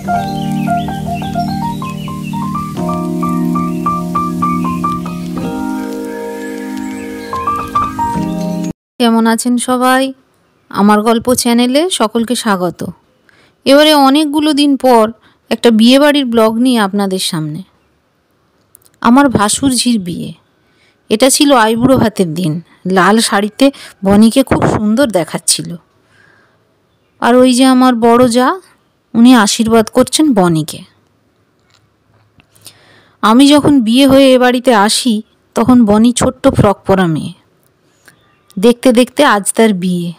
কেমন আছেন সবাই? আমার গল্প চ্যানেলে সকলকে স্বাগত। এবারে অনেকগুলো দিন পর একটা বিয়েবাড়ির ব্লগ নিয়ে আপনাদের সামনে। আমার ভাসুরঝির বিয়ে। এটা ছিল আইবুড়ো ভাতের দিন। লাল শাড়িতে বনিকে খুব সুন্দর দেখাচ্ছিল। আর ওই যে আমার বড় যা, উনি আশীর্বাদ করছেন বনিকে। আমি যখন বিয়ে হয়ে এ বাড়িতে আসি তখন বনি ছোট্ট ফ্রক পরা মেয়ে। দেখতে দেখতে আজ তার বিয়ে।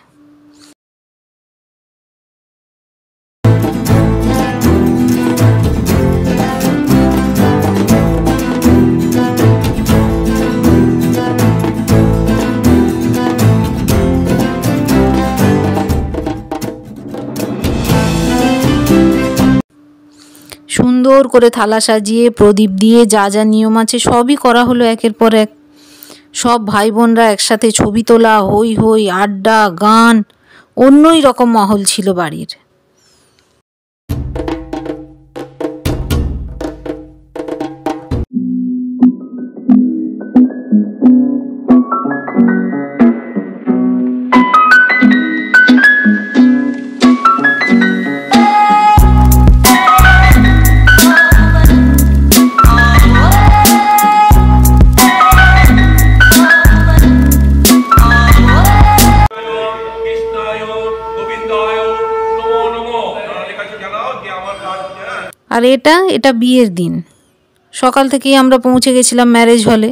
সুন্দর করে থালা সাজিয়ে প্রদীপ দিয়ে যা যা নিয়ম আছে সবই করা হলো একের পর এক। সব ভাই বোনরা একসাথে ছবি তোলা, হই হই, আড্ডা, গান, অন্যই রকম মহল ছিল বাড়ির। আর এটা বিয়ের দিন। সকাল থেকেই আমরা পৌঁছে গেছিলাম ম্যারেজ হলে।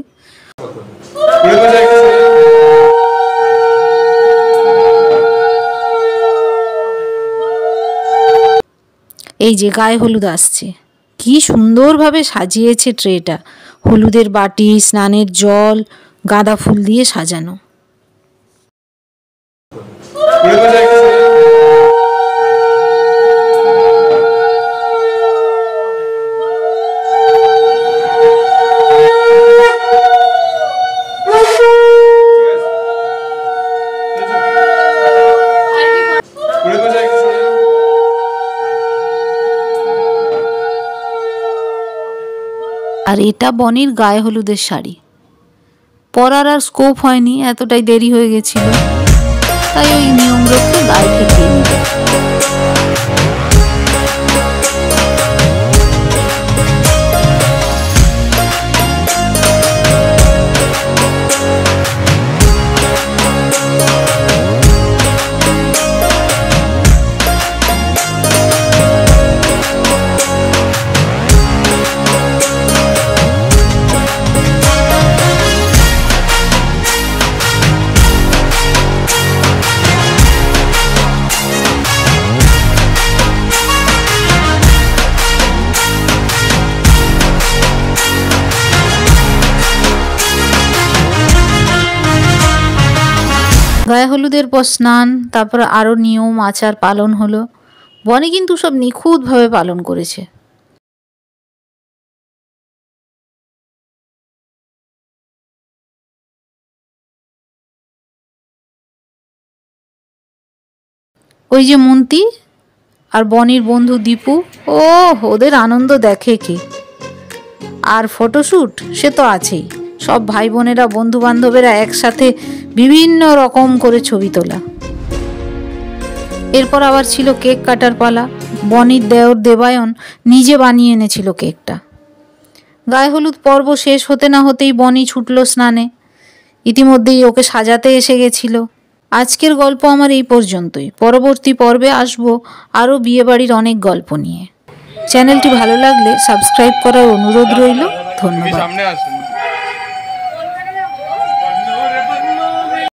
এই যে গায়ে হলুদ আসছে, কি সুন্দরভাবে সাজিয়েছে ট্রেটা। হলুদের বাটি, স্নানের জল, গাঁদা ফুল দিয়ে সাজানো। আর এটা বনির গায়ে হলুদের শাড়ি। পরার আর স্কোপ হয়নি, এতটাই দেরি হয়ে গেছিল, তাই ওই নিয়ম রক্ষে গায়ে ঠেকিয়ে নিল। গায়ে হলুদের পর স্নান, তারপর আরও নিয়ম আচার পালন হলো। বনি কিন্তু সব নিখুঁতভাবে পালন করেছে। ওই যে মন্তি আর বনির বন্ধু দীপু, ওদের আনন্দ দেখে কে। আর ফটোশ্যুট সে তো আছেই। সব ভাই বোনেরা, বন্ধু বান্ধবেরা একসাথে বিভিন্ন রকম করে ছবি তোলা। এরপর আবার ছিল কেক কাটার পালা। বনির দেওর দেবায়ন নিজে বানিয়ে এনেছিল কেকটা। গায়ে হলুদ পর্ব শেষ হতে না হতেই বনি ছুটল স্নানে। ইতিমধ্যেই ওকে সাজাতে এসে গেছিল। আজকের গল্প আমার এই পর্যন্তই। পরবর্তী পর্বে আসবো আরও বিয়েবাড়ির অনেক গল্প নিয়ে। চ্যানেলটি ভালো লাগলে সাবস্ক্রাইব করার অনুরোধ রইল। ধন্যবাদ।